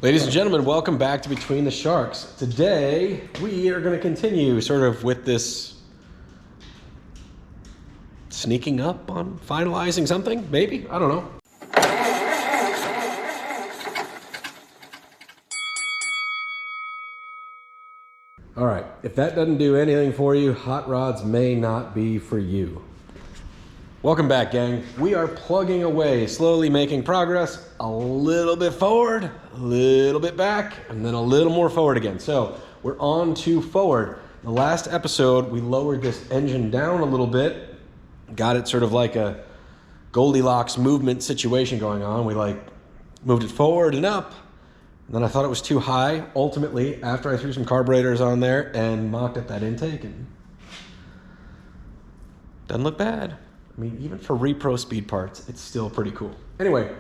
Ladies and gentlemen, welcome back to Between the Sharks. Today, we are going to continue sort of with this sneaking up on finalizing something, maybe? I don't know. All right, if that doesn't do anything for you, hot rods may not be for you. Welcome back, gang. We are plugging away, slowly making progress, a little bit forward, a little bit back, and then a little more forward again. So we're on to forward. The last episode, we lowered this engine down a little bit, got it sort of like a Goldilocks movement situation going on. We moved it forward and up, and then I thought it was too high. Ultimately, after I threw some carburetors on there and mocked at that intake, and doesn't look bad. I mean, even for repro speed parts, it's still pretty cool. Anyway,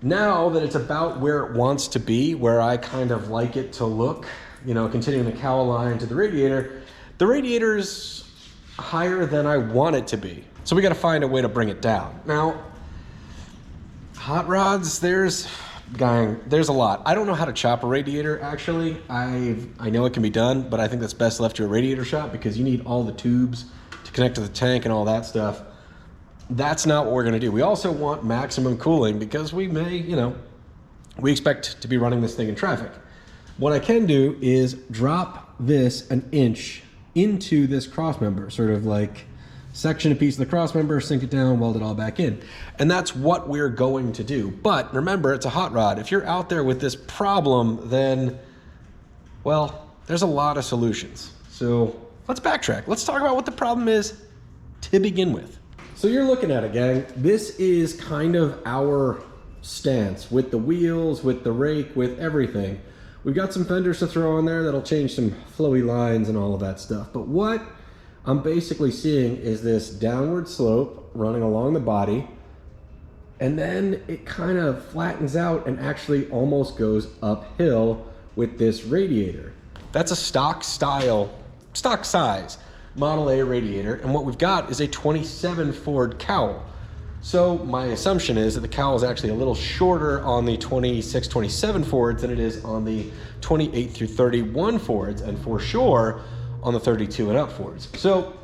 now that it's about where it wants to be, where I kind of like it to look, you know, continuing the cowl line to the radiator's higher than I want it to be. So we got to find a way to bring it down. Now, hot rods, there's a lot. I don't know how to chop a radiator, actually. I know it can be done, but I think that's best left to a radiator shop because you need all the tubes to connect to the tank and all that stuff. That's not what we're going to do. We also want maximum cooling because we may, you know, we expect to be running this thing in traffic. What I can do is drop this an inch into this crossmember, sort of like section a piece of the crossmember, sink it down, weld it all back in. And that's what we're going to do. But remember, it's a hot rod. If you're out there with this problem, then, well, there's a lot of solutions. So let's backtrack. Let's talk about what the problem is to begin with. So you're looking at it, gang. This is kind of our stance with the wheels, with the rake, with everything. We've got some fenders to throw on there that'll change some flowy lines and all of that stuff. But what I'm basically seeing is this downward slope running along the body, and then it kind of flattens out and actually almost goes uphill with this radiator. That's a stock size Model A radiator, and what we've got is a 27 Ford cowl. So my assumption is that the cowl is actually a little shorter on the 26, 27 Fords than it is on the 28 through 31 Fords, and for sure on the 32 and up Fords. So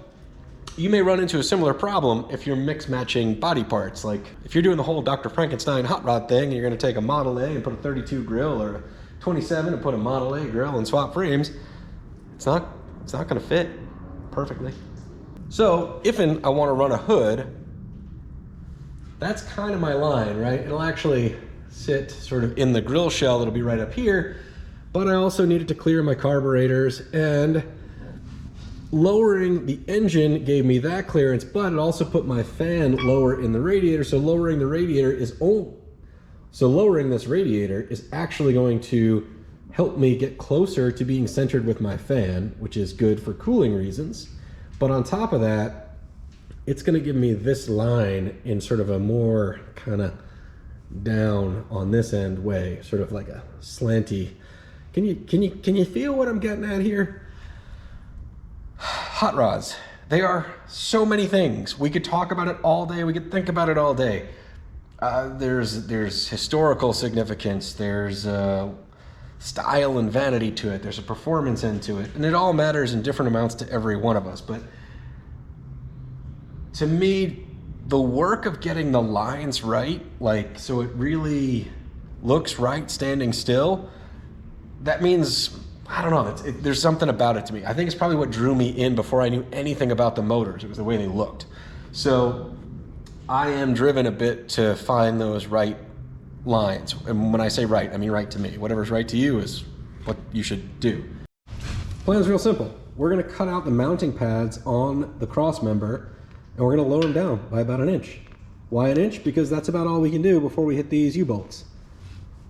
you may run into a similar problem if you're mix matching body parts. Like if you're doing the whole Dr. Frankenstein hot rod thing and you're going to take a Model A and put a 32 grill, or a 27 and put a Model A grill and swap frames, it's not going to fit perfectly. So if I want to run a hood, that's kind of my line, right? It'll actually sit sort of in the grill shell that'll be right up here, but I also needed to clear my carburetors, and lowering the engine gave me that clearance, but it also put my fan lower in the radiator. So lowering this radiator is actually going to help me get closer to being centered with my fan, which is good for cooling reasons. But on top of that, it's going to give me this line in sort of a more kind of down on this end way, sort of like a slanty. Can you feel what I'm getting at here? Hot rods, they are so many things. We could talk about it all day. We could think about it all day. There's historical significance. There's style and vanity to it. There's a performance end to it, and it all matters in different amounts to every one of us. But to me, the work of getting the lines right, like so it really looks right standing still, that means, I don't know, there's something about it to me. I think it's probably what drew me in before I knew anything about the motors. It was the way they looked. So I am driven a bit to find those right lines. And when I say right, I mean right to me. Whatever's right to you is what you should do. Plan's real simple. We're going to cut out the mounting pads on the crossmember, and we're going to lower them down by about an inch. Why an inch? Because that's about all we can do before we hit these U-bolts.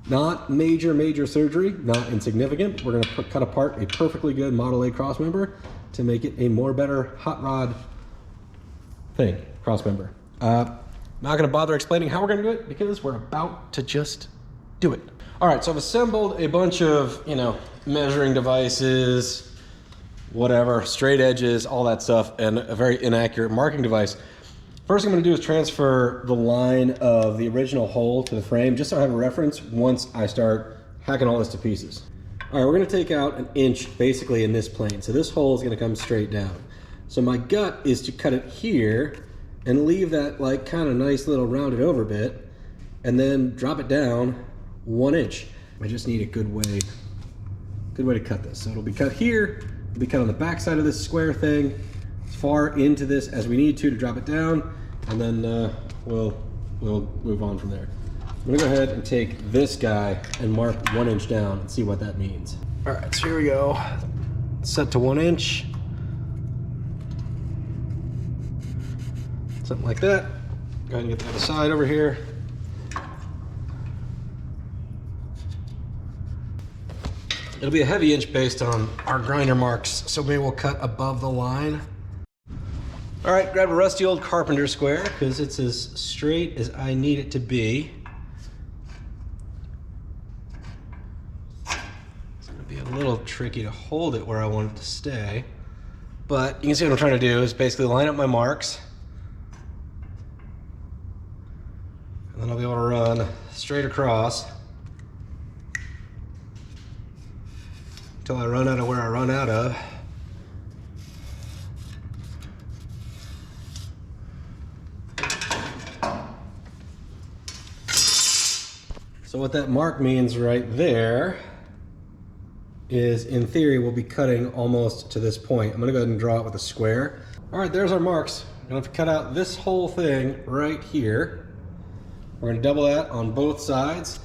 Not major surgery, not insignificant. We're going to cut apart a perfectly good Model A crossmember to make it a more better hot rod thing, crossmember. Not going to bother explaining how we're going to do it because we're about to just do it. All right, so I've assembled a bunch of, measuring devices, whatever, straight edges, all that stuff, and a very inaccurate marking device. First thing I'm going to do is transfer the line of the original hole to the frame, just so I have a reference once I start hacking all this to pieces. All right, we're gonna take out 1 inch basically in this plane. So this hole is gonna come straight down. So my gut is to cut it here and leave that like kind of nice little rounded over bit and then drop it down 1 inch. I just need a good way to cut this. So it'll be cut here, it'll be cut on the back side of this square thing, as far into this as we need to drop it down, and then we'll move on from there. I'm gonna go ahead and take this guy and mark 1 inch down and see what that means. All right, so here we go. Set to 1 inch. Something like that. Go ahead and get the other side over here. It'll be a heavy inch based on our grinder marks, so maybe we'll cut above the line. All right, grab a rusty old carpenter square because it's as straight as I need it to be. It's gonna be a little tricky to hold it where I want it to stay, but you can see what I'm trying to do is basically line up my marks, and then I'll be able to run straight across until I run out of where I run out of. So what that mark means right there is, in theory, we'll be cutting almost to this point. I'm gonna go ahead and draw it with a square. All right, there's our marks. I'm gonna have to cut out this whole thing right here. We're gonna double that on both sides.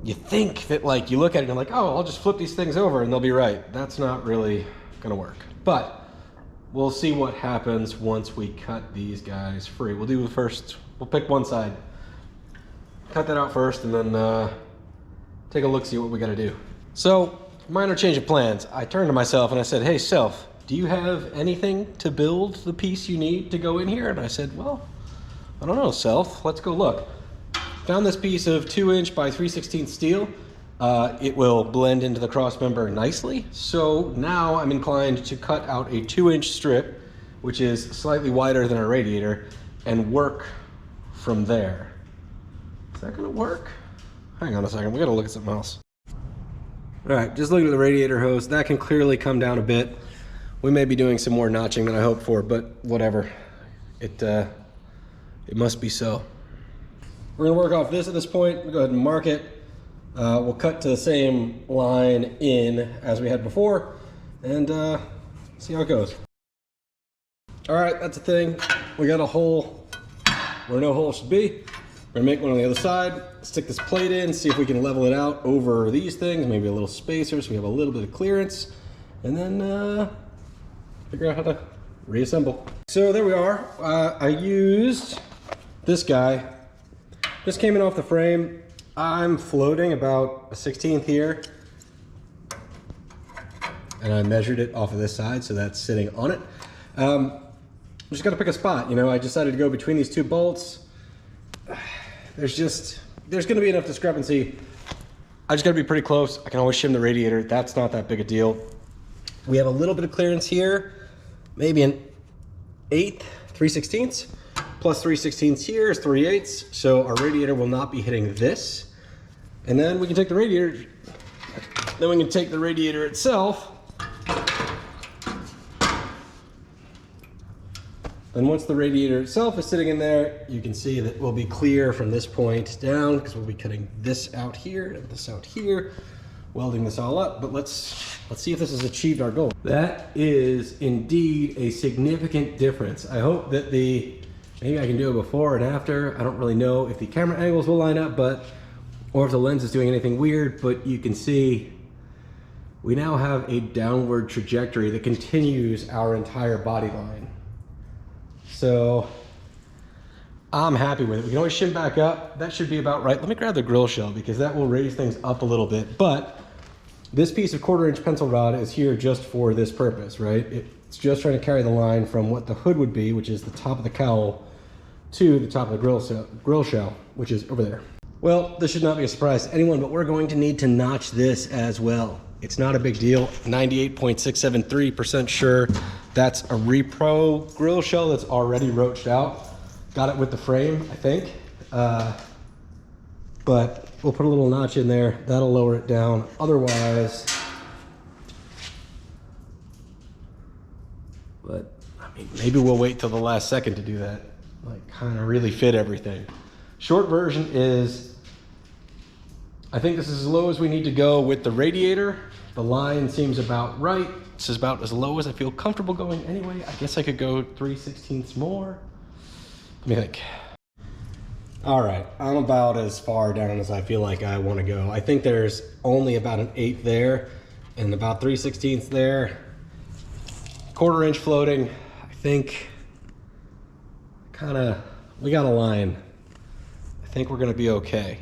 You think that, like, you look at it and you're like, oh, I'll just flip these things over and they'll be right. That's not really gonna work. But we'll see what happens once we cut these guys free. We'll do the first, we'll pick one side, cut that out first, and then take a look, see what we gotta do. So, minor change of plans. I turned to myself and I said, hey, self, do you have anything to build the piece you need to go in here? And I said, well, I don't know, self, let's go look. Found this piece of 2 inch by 3/16 steel. It will blend into the Crossmember nicely. So now I'm inclined to cut out a 2 inch strip, which is slightly wider than our radiator, and work from there. Is that gonna work? Hang on a second, we gotta look at something else. All right, just looking at the radiator hose, that can clearly come down a bit. We may be doing some more notching than I hoped for, but whatever. It must be so. We're gonna work off this at this point. We'll go ahead and mark it. We'll cut to the same line in as we had before, and see how it goes. All right, that's the thing. We got a hole where no hole should be. We're gonna make one on the other side, stick this plate in, see if we can level it out over these things, maybe a little spacer so we have a little bit of clearance, and then figure out how to reassemble. So there we are. I used this guy. Just came in off the frame. I'm floating about a 1/16 here, and I measured it off of this side, so that's sitting on it. Just gotta pick a spot, you know. I decided to go between these two bolts. There's gonna be enough discrepancy. I just gotta be pretty close. I can always shim the radiator. That's not that big a deal. We have a little bit of clearance here, maybe an 1/8, 3/16. Plus 3/16 here is 3/8, so our radiator will not be hitting this. And then we can take the radiator, itself. Then once the radiator itself is sitting in there, you can see that we'll be clear from this point down, because we'll be cutting this out here and this out here, welding this all up. But let's see if this has achieved our goal. That is indeed a significant difference. I hope that maybe I can do it before and after. I don't really know if the camera angles will line up, or if the lens is doing anything weird, but you can see we now have a downward trajectory that continues our entire body line. So I'm happy with it. We can always shim back up. That should be about right. Let me grab the grill shell because that will raise things up a little bit. But this piece of 1/4 inch pencil rod is here just for this purpose, right? It's just trying to carry the line from what the hood would be, which is the top of the cowl, to the top of the grill shell, which is over there. Well, this should not be a surprise to anyone, but we're going to need to notch this as well. It's not a big deal. 98.673% sure that's a repro grill shell that's already roached out. Got it with the frame, I think. but we'll put a little notch in there. That'll lower it down. Otherwise, but I mean, maybe we'll wait till the last second to do that. Like, kind of really fit everything. Short version is, I think this is as low as we need to go with the radiator. The line seems about right. This is about as low as I feel comfortable going anyway. I guess I could go 3/16 more. Let me think. All right, I'm about as far down as I feel like I want to go. I think there's only about an 1/8 there and about 3/16 there. 1/4 inch floating. I think we got a line. I think we're gonna be okay.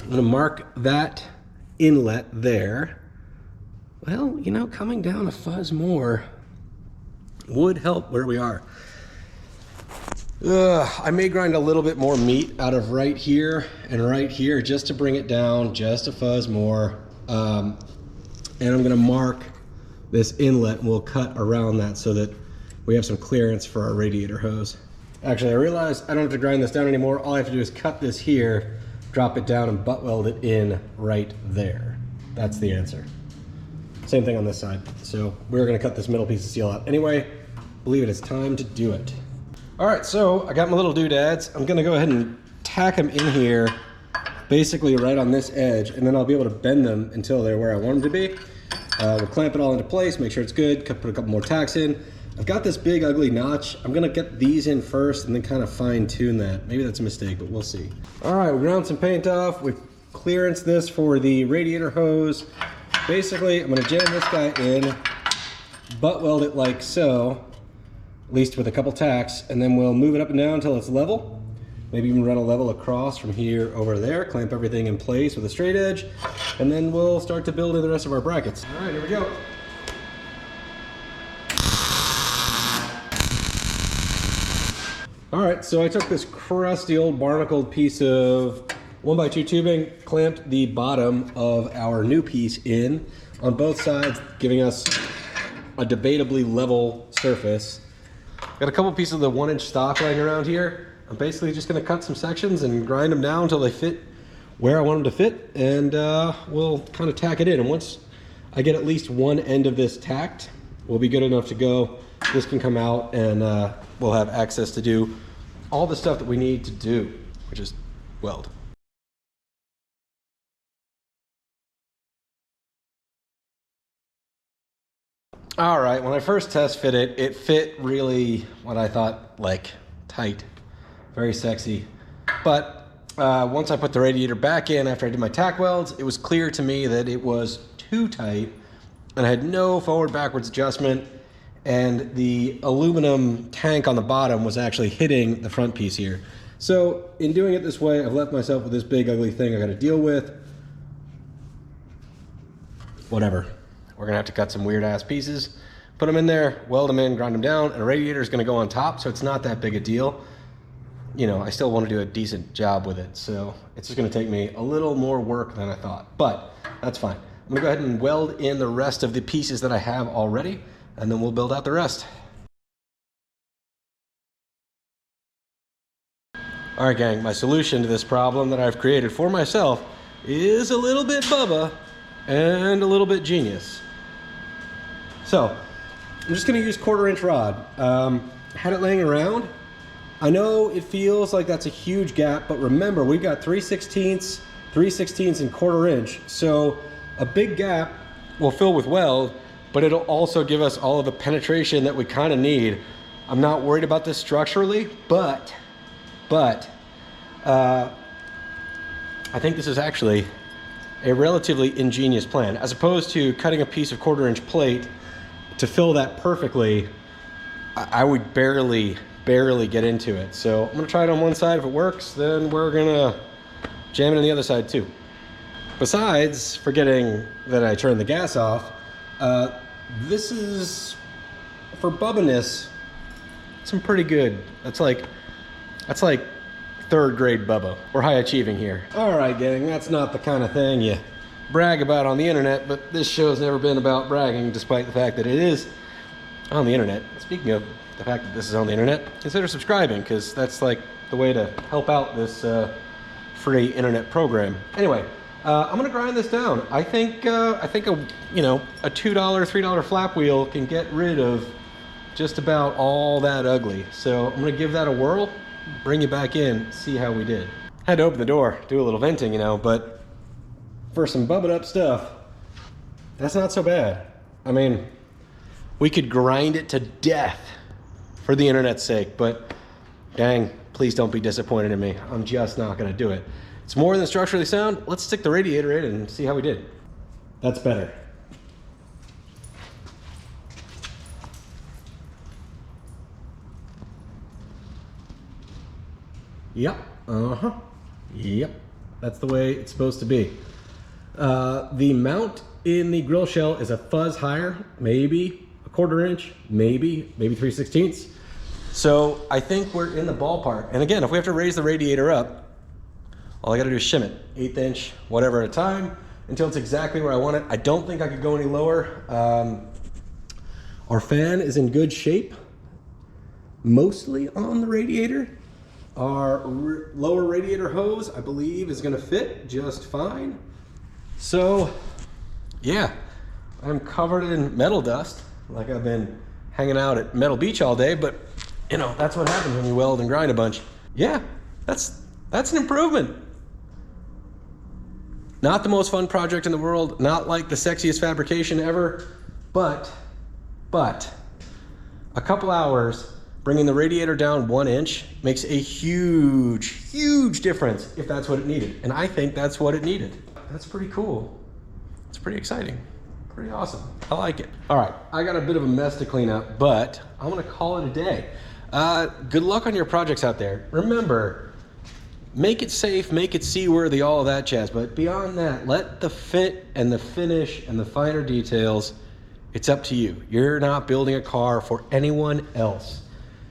I'm gonna mark that inlet there. Well, you know, coming down a fuzz more would help where we are. I may grind a little bit more meat out of right here and right here just to bring it down just a fuzz more. And I'm gonna mark this inlet and we'll cut around that so that we have some clearance for our radiator hose. Actually, I realized I don't have to grind this down anymore. All I have to do is cut this here, drop it down, and butt weld it in right there. That's the answer. Same thing on this side. So we're gonna cut this middle piece of steel out. Anyway, I believe it is time to do it. All right, so I got my little doodads. I'm gonna go ahead and tack them in here, basically right on this edge, and then I'll be able to bend them until they're where I want them to be. We'll clamp it all into place, make sure it's good, put a couple more tacks in. I've got this big ugly notch. I'm gonna get these in first and then kind of fine tune that. Maybe that's a mistake, but we'll see. All right, we ground some paint off. We've clearanced this for the radiator hose. Basically, I'm gonna jam this guy in, butt weld it like so, at least with a couple tacks, and then we'll move it up and down until it's level. Maybe even run a level across from here over there, clamp everything in place with a straight edge, and then we'll start to build in the rest of our brackets. All right, here we go. All right, so I took this crusty old barnacled piece of 1x2 tubing, clamped the bottom of our new piece in on both sides, giving us a debatably level surface. Got a couple pieces of the 1-inch stock laying around here. I'm basically just gonna cut some sections and grind them down until they fit where I want them to fit, and we'll kind of tack it in. And once I get at least one end of this tacked, we'll be good enough to go. This can come out and we'll have access to do all the stuff that we need to do, which is weld. All right, when I first test fit it, it fit really what I thought, like, tight, very sexy. But once I put the radiator back in after I did my tack welds, it was clear to me that it was too tight and I had no forward-backwards adjustment, and the aluminum tank on the bottom was actually hitting the front piece here. So in doing it this way, I've left myself with this big ugly thing I gotta deal with. Whatever. We're gonna have to cut some weird ass pieces, put them in there, weld them in, grind them down, and a radiator is gonna go on top, so it's not that big a deal. You know, I still wanna do a decent job with it, so it's just gonna take me a little more work than I thought, but that's fine. I'm gonna go ahead and weld in the rest of the pieces that I have already, and then we'll build out the rest. All right, gang, my solution to this problem that I've created for myself is a little bit Bubba and a little bit genius. So, I'm just gonna use 1/4 inch rod. Had it laying around. I know it feels like that's a huge gap, but remember, we've got 3/16, 3/16 and 1/4 inch. So a big gap will fill with weld, but it'll also give us all of the penetration that we kind of need. I'm not worried about this structurally, but I think this is actually a relatively ingenious plan. As opposed to cutting a piece of 1/4 inch plate to fill that perfectly, I would barely get into it. So I'm gonna try it on one side. If it works, then we're gonna jam it on the other side too. Besides forgetting that I turned the gas off, this is, for Bubba-ness, some pretty good. That's like 3rd grade Bubba. We're high achieving here. All right, gang, that's not the kind of thing you brag about on the internet, but this show's never been about bragging, despite the fact that it is on the internet. Speaking of the fact that this is on the internet, consider subscribing, because that's like the way to help out this free internet program. Anyway, I'm gonna grind this down. I think a $2, $3 flap wheel can get rid of just about all that ugly. So I'm gonna give that a whirl, bring you back in, see how we did. Had to open the door, do a little venting, but for some bubbing up stuff, that's not so bad. I mean, we could grind it to death for the internet's sake, but dang, please don't be disappointed in me. I'm just not gonna do it. It's more than structurally sound. Let's stick the radiator in and see how we did. That's better. Yep, yep, that's the way it's supposed to be. The mount in the grill shell is a fuzz higher, maybe a 1/4 inch, maybe 3/16. So I think we're in the ballpark. And again, if we have to raise the radiator up, all I gotta do is shim it, 1/8 inch, whatever at a time, until it's exactly where I want it. I don't think I could go any lower. Our fan is in good shape, mostly on the radiator. Our lower radiator hose, I believe, is gonna fit just fine. So, yeah, I'm covered in metal dust, like I've been hanging out at Metal Beach all day, but that's what happens when you weld and grind a bunch. Yeah, that's an improvement. Not the most fun project in the world, not like the sexiest fabrication ever, but a couple hours bringing the radiator down 1 inch makes a huge difference if that's what it needed. And I think that's what it needed. That's pretty cool. It's pretty exciting, pretty awesome. I like it. All right, I got a bit of a mess to clean up, but I'm gonna call it a day. Good luck on your projects out there. Remember, make it safe, make it seaworthy, all of that jazz. But beyond that, let the fit and the finish and the finer details, it's up to you. You're not building a car for anyone else.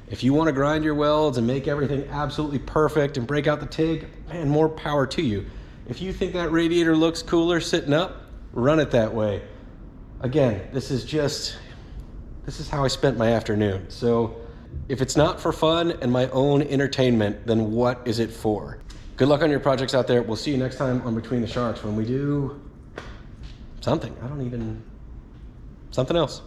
If you want to grind your welds and make everything absolutely perfect and break out the TIG, man, more power to you. If you think that radiator looks cooler sitting up, run it that way. Again, this is how I spent my afternoon. So if it's not for fun and my own entertainment, then what is it for? Good luck on your projects out there. We'll see you next time on Between the Sharks when we do something. Something else.